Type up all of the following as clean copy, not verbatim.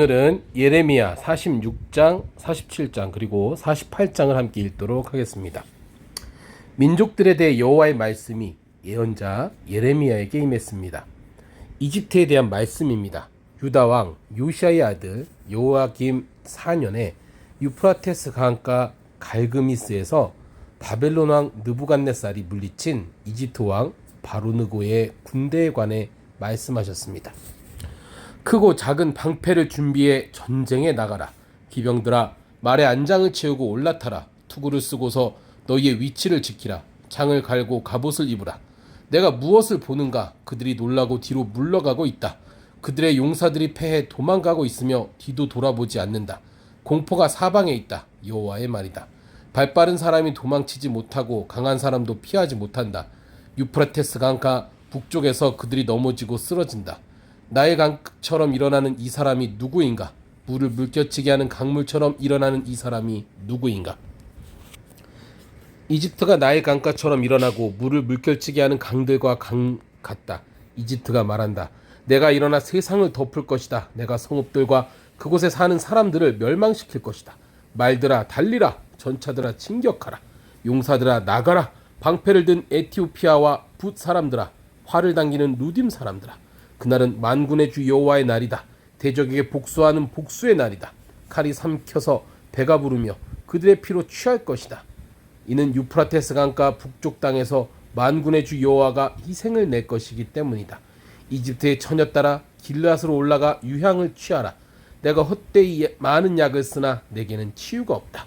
오늘은 예레미야 46장, 47장 그리고 48장을 함께 읽도록 하겠습니다. 민족들에 대해 여호와의 말씀이 예언자 예레미야에게 임했습니다. 이집트에 대한 말씀입니다. 유다 왕 요시아의 아들 요아김 4년에 유프라테스 강가 갈그미스에서 바벨론 왕 느부갓네살이 물리친 이집트 왕 바로느고의 군대에 관해 말씀하셨습니다. 크고 작은 방패를 준비해 전쟁에 나가라. 기병들아, 말에 안장을 채우고 올라타라. 투구를 쓰고서 너희의 위치를 지키라. 창을 갈고 갑옷을 입으라. 내가 무엇을 보는가? 그들이 놀라고 뒤로 물러가고 있다. 그들의 용사들이 패해 도망가고 있으며 뒤도 돌아보지 않는다. 공포가 사방에 있다. 여호와의 말이다. 발빠른 사람이 도망치지 못하고 강한 사람도 피하지 못한다. 유프라테스 강가 북쪽에서 그들이 넘어지고 쓰러진다. 나의 강처럼 일어나는 이 사람이 누구인가? 물을 물결치게 하는 강물처럼 일어나는 이 사람이 누구인가? 이집트가 나의 강가처럼 일어나고 물을 물결치게 하는 강들과 강 같다. 이집트가 말한다. 내가 일어나 세상을 덮을 것이다. 내가 성읍들과 그곳에 사는 사람들을 멸망시킬 것이다. 말들아 달리라. 전차들아 진격하라. 용사들아 나가라. 방패를 든 에티오피아와 붓 사람들아, 활을 당기는 루딤 사람들아. 그날은 만군의 주 여호와의 날이다. 대적에게 복수하는 복수의 날이다. 칼이 삼켜서 배가 부르며 그들의 피로 취할 것이다. 이는 유프라테스 강가 북쪽 땅에서 만군의 주 여호와가 희생을 낼 것이기 때문이다. 이집트의 처녀 따라 길앗으로 올라가 유향을 취하라. 내가 헛되이 많은 약을 쓰나 내게는 치유가 없다.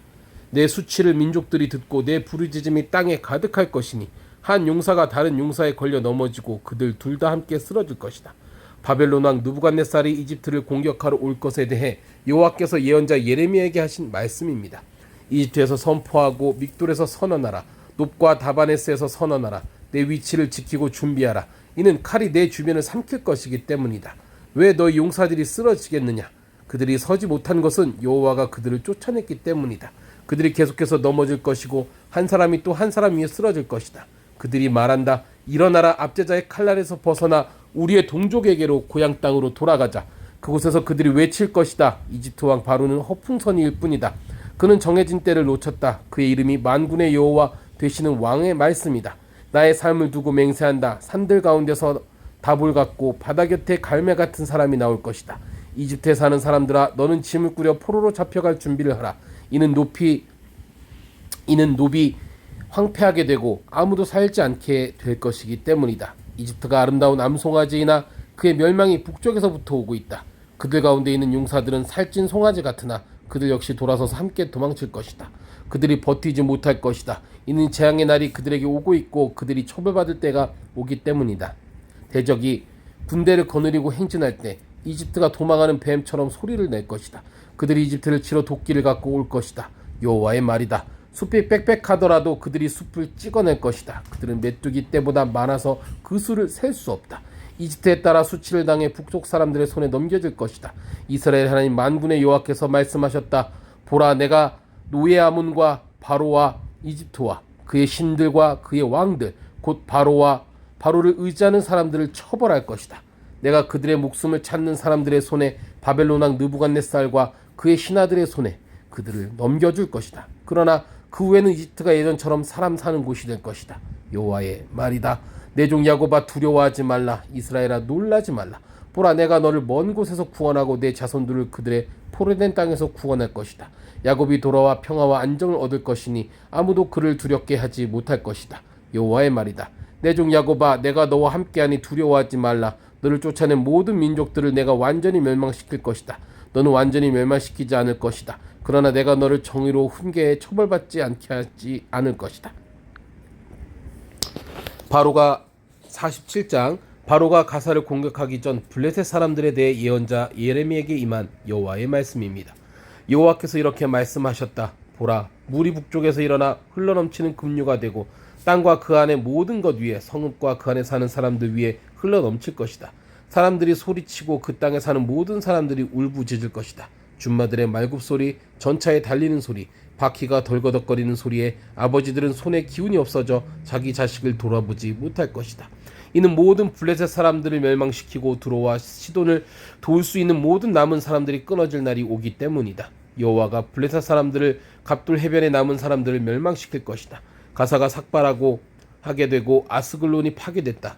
내 수치를 민족들이 듣고 내 부르짖음이 땅에 가득할 것이니 한 용사가 다른 용사에 걸려 넘어지고 그들 둘 다 함께 쓰러질 것이다. 바벨론 왕 느부갓네살이 이집트를 공격하러 올 것에 대해 여호와께서 예언자 예레미야에게 하신 말씀입니다. 이집트에서 선포하고 믹돌에서 선언하라. 높과 다바네스에서 선언하라. 내 위치를 지키고 준비하라. 이는 칼이 내 주변을 삼킬 것이기 때문이다. 왜 너희 용사들이 쓰러지겠느냐? 그들이 서지 못한 것은 여호와가 그들을 쫓아냈기 때문이다. 그들이 계속해서 넘어질 것이고 한 사람이 또 한 사람 위에 쓰러질 것이다. 그들이 말한다. 일어나라. 압제자의 칼날에서 벗어나 우리의 동족에게로 고향 땅으로 돌아가자. 그곳에서 그들이 외칠 것이다. 이집트 왕 바로는 허풍선이일 뿐이다. 그는 정해진 때를 놓쳤다. 그의 이름이 만군의 여호와 되시는 왕의 말씀이다. 나의 삶을 두고 맹세한다. 산들 가운데서 다볼 같고 바다 곁에 갈매 같은 사람이 나올 것이다. 이집트에 사는 사람들아, 너는 짐을 꾸려 포로로 잡혀갈 준비를 하라. 이는 노비 황폐하게 되고 아무도 살지 않게 될 것이기 때문이다. 이집트가 아름다운 암송아지이나 그의 멸망이 북쪽에서부터 오고 있다. 그들 가운데 있는 용사들은 살찐 송아지 같으나 그들 역시 돌아서서 함께 도망칠 것이다. 그들이 버티지 못할 것이다. 이는 재앙의 날이 그들에게 오고 있고 그들이 처벌받을 때가 오기 때문이다. 대적이 군대를 거느리고 행진할 때 이집트가 도망하는 뱀처럼 소리를 낼 것이다. 그들이 이집트를 치러 도끼를 갖고 올 것이다. 여호와의 말이다. 숲이 빽빽하더라도 그들이 숲을 찍어낼 것이다. 그들은 메뚜기 떼보다 많아서 그 수를 셀 수 없다. 이집트에 따라 수치를 당해 북쪽 사람들의 손에 넘겨질 것이다. 이스라엘 하나님 만군의 여호와께서 말씀하셨다. 보라, 내가 노예 아문과 바로와 이집트와 그의 신들과 그의 왕들 곧 바로를 의지하는 사람들을 처벌할 것이다. 내가 그들의 목숨을 찾는 사람들의 손에 바벨론 왕 느부갓네살과 그의 신하들의 손에 그들을 넘겨줄 것이다. 그러나 그 후에는 이집트가 예전처럼 사람 사는 곳이 될 것이다. 여호와의 말이다. 내 종 야곱아, 두려워하지 말라. 이스라엘아, 놀라지 말라. 보라, 내가 너를 먼 곳에서 구원하고 내 자손들을 그들의 포로된 땅에서 구원할 것이다. 야곱이 돌아와 평화와 안정을 얻을 것이니 아무도 그를 두렵게 하지 못할 것이다. 여호와의 말이다. 내 종 야곱아, 내가 너와 함께하니 두려워하지 말라. 너를 쫓아낸 모든 민족들을 내가 완전히 멸망시킬 것이다. 너는 완전히 멸망시키지 않을 것이다. 그러나 내가 너를 정의로 훈계에 처벌받지 않게 하지 않을 것이다. 바로가 47장 바로가 가사를 공격하기 전 블레셋 사람들에 대해 예언자 예레미야에게 임한 여호와의 말씀입니다. 여호와께서 이렇게 말씀하셨다. 보라, 물이 북쪽에서 일어나 흘러넘치는 급류가 되고 땅과 그 안의 모든 것 위에 성읍과 그 안에 사는 사람들 위에 흘러넘칠 것이다. 사람들이 소리치고 그 땅에 사는 모든 사람들이 울부짖을 것이다. 준마들의 말굽소리, 전차에 달리는 소리, 바퀴가 덜거덕거리는 소리에 아버지들은 손에 기운이 없어져 자기 자식을 돌아보지 못할 것이다. 이는 모든 블레셋 사람들을 멸망시키고 들어와 시돈을 도울 수 있는 모든 남은 사람들이 끊어질 날이 오기 때문이다. 여호와가 블레셋 사람들을 갑돌 해변에 남은 사람들을 멸망시킬 것이다. 가사가 삭발하고 하게 되고 아스글론이 파괴됐다.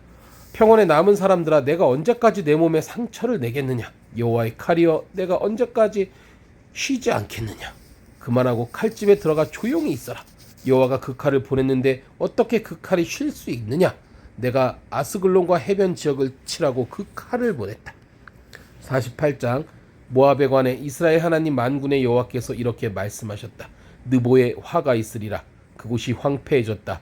평원에 남은 사람들아, 내가 언제까지 내 몸에 상처를 내겠느냐? 여호와의 칼이여, 내가 언제까지 쉬지 않겠느냐? 그만하고 칼집에 들어가 조용히 있어라. 여호와가 그 칼을 보냈는데 어떻게 그 칼이 쉴 수 있느냐? 내가 아스글론과 해변 지역을 치라고 그 칼을 보냈다. 48장. 모압에 관해 이스라엘 하나님 만군의 여호와께서 이렇게 말씀하셨다. 느보에 화가 있으리라. 그곳이 황폐해졌다.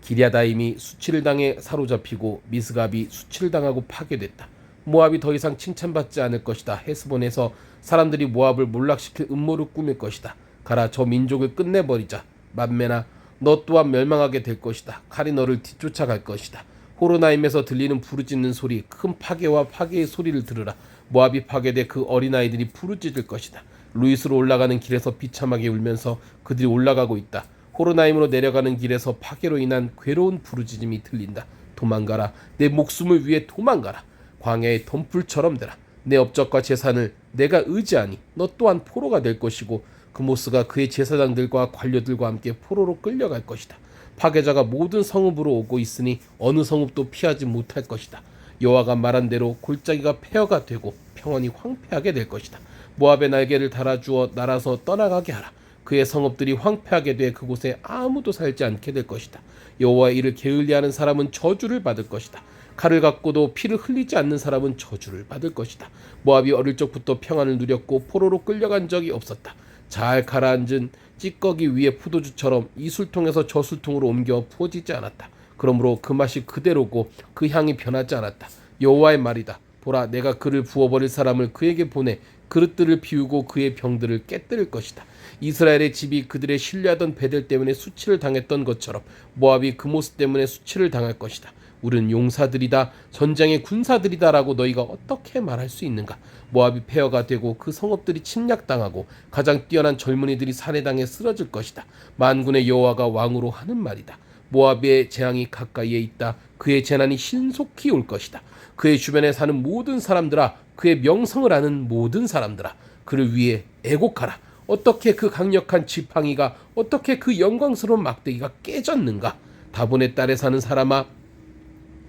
기랴다임이 수치를 당해 사로잡히고 미스갑이 수치를 당하고 파괴됐다. 모압이 더 이상 칭찬받지 않을 것이다. 헤스본에서 사람들이 모압을 몰락시킬 음모를 꾸밀 것이다. 가라, 저 민족을 끝내버리자. 만메나, 너 또한 멸망하게 될 것이다. 칼이 너를 뒤쫓아갈 것이다. 호로나임에서 들리는 부르짖는 소리, 큰 파괴와 파괴의 소리를 들으라. 모압이 파괴돼 그 어린아이들이 부르짖을 것이다. 루이스로 올라가는 길에서 비참하게 울면서 그들이 올라가고 있다. 호로나임으로 내려가는 길에서 파괴로 인한 괴로운 부르짖음이 들린다. 도망가라. 내 목숨을 위해 도망가라. 광야의 덤불처럼 되라. 내 업적과 재산을 내가 의지하니 너 또한 포로가 될 것이고 그모스가 그의 제사장들과 관료들과 함께 포로로 끌려갈 것이다. 파괴자가 모든 성읍으로 오고 있으니 어느 성읍도 피하지 못할 것이다. 여호와가 말한 대로 골짜기가 폐허가 되고 평원이 황폐하게 될 것이다. 모압의 날개를 달아주어 날아서 떠나가게 하라. 그의 성읍들이 황폐하게 돼 그곳에 아무도 살지 않게 될 것이다. 여호와의 일을 게을리하는 사람은 저주를 받을 것이다. 칼을 갖고도 피를 흘리지 않는 사람은 저주를 받을 것이다. 모압이 어릴 적부터 평안을 누렸고 포로로 끌려간 적이 없었다. 잘 가라앉은 찌꺼기 위에 포도주처럼 이 술통에서 저 술통으로 옮겨 부어지지 않았다. 그러므로 그 맛이 그대로고 그 향이 변하지 않았다. 여호와의 말이다. 보라, 내가 그를 부어버릴 사람을 그에게 보내 그릇들을 비우고 그의 병들을 깨뜨릴 것이다. 이스라엘의 집이 그들의 신뢰하던 베델 때문에 수치를 당했던 것처럼 모압이 그 모습 때문에 수치를 당할 것이다. 우리는 용사들이다, 전쟁의 군사들이다라고 너희가 어떻게 말할 수 있는가? 모압이 폐허가 되고 그 성읍들이 침략당하고 가장 뛰어난 젊은이들이 살해당해 쓰러질 것이다. 만군의 여호와가 왕으로 하는 말이다. 모압의 재앙이 가까이에 있다. 그의 재난이 신속히 올 것이다. 그의 주변에 사는 모든 사람들아, 그의 명성을 아는 모든 사람들아, 그를 위해 애곡하라. 어떻게 그 강력한 지팡이가, 어떻게 그 영광스러운 막대기가 깨졌는가? 다본의 딸에 사는 사람아,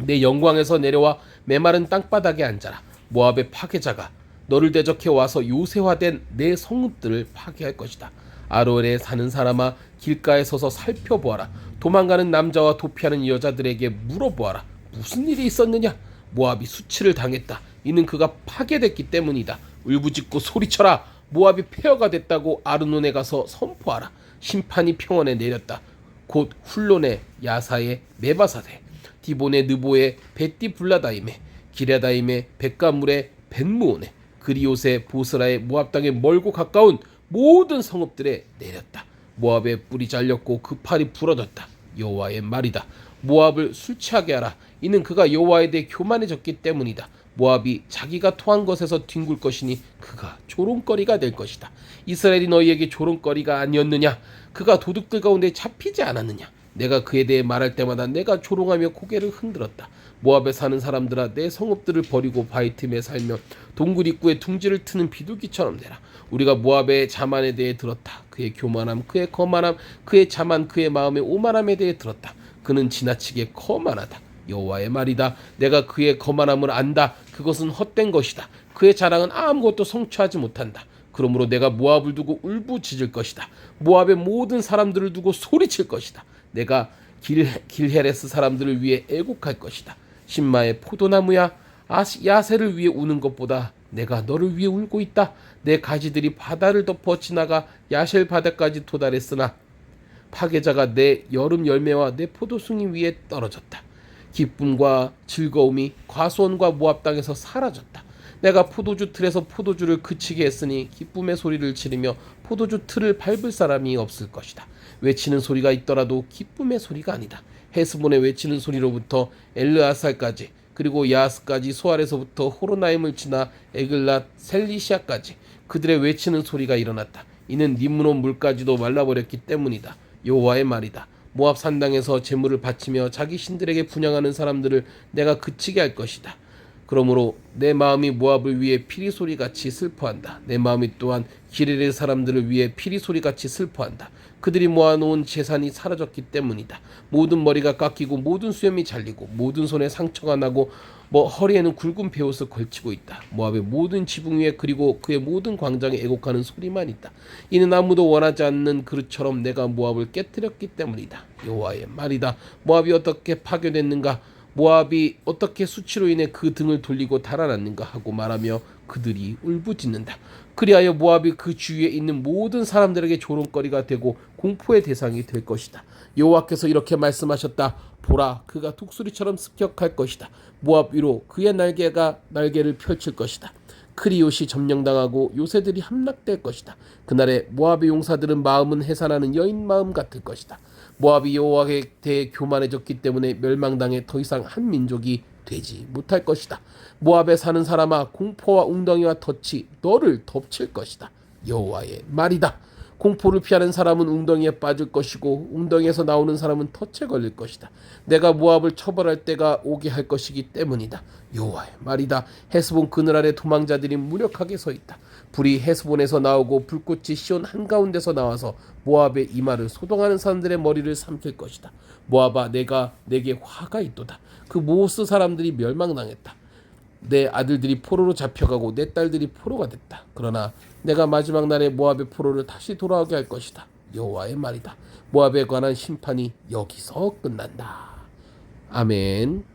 내 영광에서 내려와 메마른 땅바닥에 앉아라. 모압의 파괴자가 너를 대적해 와서 요새화된 내 성읍들을 파괴할 것이다. 아로엘에 사는 사람아, 길가에 서서 살펴보아라. 도망가는 남자와 도피하는 여자들에게 물어보아라. 무슨 일이 있었느냐? 모압이 수치를 당했다. 이는 그가 파괴됐기 때문이다. 울부짖고 소리쳐라. 모압이 폐허가 됐다고 아르논에 가서 선포하라. 심판이 평원에 내렸다. 곧 훌론의 야사의 메바사대, 디본의 느보의 벳디블라다임에, 기랴다임의 백가물의 벳무온에, 그리옷의 보스라의 모압 땅에 멀고 가까운 모든 성읍들에 내렸다. 모압의 뿔이 잘렸고 그 팔이 부러졌다. 여호와의 말이다. 모압을 술 취하게 하라. 이는 그가 여호와에 대해 교만해졌기 때문이다. 모압이 자기가 토한 것에서 뒹굴 것이니 그가 조롱거리가 될 것이다. 이스라엘이 너희에게 조롱거리가 아니었느냐? 그가 도둑들 가운데 잡히지 않았느냐? 내가 그에 대해 말할 때마다 내가 조롱하며 고개를 흔들었다. 모압에 사는 사람들아, 내 성읍들을 버리고 바위 틈에 살며 동굴 입구에 둥지를 트는 비둘기처럼 되라. 우리가 모압의 자만에 대해 들었다. 그의 교만함, 그의 거만함, 그의 자만, 그의 마음의 오만함에 대해 들었다. 그는 지나치게 거만하다. 여호와의 말이다. 내가 그의 거만함을 안다. 그것은 헛된 것이다. 그의 자랑은 아무것도 성취하지 못한다. 그러므로 내가 모압을 두고 울부짖을 것이다. 모압의 모든 사람들을 두고 소리칠 것이다. 내가 길헤레스 사람들을 위해 애곡할 것이다. 신마의 포도나무야, 야세를 위해 우는 것보다 내가 너를 위해 울고 있다. 내 가지들이 바다를 덮어 지나가 야셀 바다까지 도달했으나 파괴자가 내 여름 열매와 내 포도송이 위에 떨어졌다. 기쁨과 즐거움이 과수원과 모압 땅에서 사라졌다. 내가 포도주 틀에서 포도주를 그치게 했으니 기쁨의 소리를 지르며 포도주 틀을 밟을 사람이 없을 것이다. 외치는 소리가 있더라도 기쁨의 소리가 아니다. 헤스본의 외치는 소리로부터 엘르아살까지, 그리고 야스까지, 소알에서부터 호로나임을 지나 에글랏 셀리시아까지 그들의 외치는 소리가 일어났다. 이는 림므론 물까지도 말라버렸기 때문이다. 여호와의 말이다. 모압 산당에서 제물을 바치며 자기 신들에게 분향하는 사람들을 내가 그치게 할 것이다. 그러므로 내 마음이 모압을 위해 피리 소리같이 슬퍼한다. 내 마음이 또한 기레레 사람들을 위해 피리 소리같이 슬퍼한다. 그들이 모아놓은 재산이 사라졌기 때문이다. 모든 머리가 깎이고 모든 수염이 잘리고 모든 손에 상처가 나고 허리에는 굵은 베옷을 걸치고 있다. 모압의 모든 지붕 위에 그리고 그의 모든 광장에 애곡하는 소리만 있다. 이는 아무도 원하지 않는 그릇처럼 내가 모압을 깨뜨렸기 때문이다. 여호와의 말이다. 모압이 어떻게 파괴됐는가? 모압이 어떻게 수치로 인해 그 등을 돌리고 달아났는가 하고 말하며 그들이 울부짖는다. 그리하여 모압이 그 주위에 있는 모든 사람들에게 조롱거리가 되고 공포의 대상이 될 것이다. 여호와께서 이렇게 말씀하셨다. 보라, 그가 독수리처럼 습격할 것이다. 모압 위로 그의 날개를 펼칠 것이다. 크리옷이 점령당하고 요새들이 함락될 것이다. 그날에 모압의 용사들은 마음은 해산하는 여인 마음 같을 것이다. 모압이 여호와에 대해 교만해졌기 때문에 멸망당해 더 이상 한 민족이 되지 못할 것이다. 모압에 사는 사람아, 공포와 웅덩이와 덫이 너를 덮칠 것이다. 여호와의 말이다. 공포를 피하는 사람은 웅덩이에 빠질 것이고 웅덩이에서 나오는 사람은 덫에 걸릴 것이다. 내가 모압을 처벌할 때가 오게 할 것이기 때문이다. 여호와의 말이다. 헤스본 그늘 아래 도망자들이 무력하게 서 있다. 불이 헤스본에서 나오고 불꽃이 시온 한가운데서 나와서 모압의 이마를 소동하는 사람들의 머리를 삼킬 것이다. 모압아, 내가 내게 화가 있도다. 그 모스 사람들이 멸망당했다. 내 아들들이 포로로 잡혀가고 내 딸들이 포로가 됐다. 그러나 내가 마지막 날에 모압의 포로를 다시 돌아오게 할 것이다. 여호와의 말이다. 모압에 관한 심판이 여기서 끝난다. 아멘.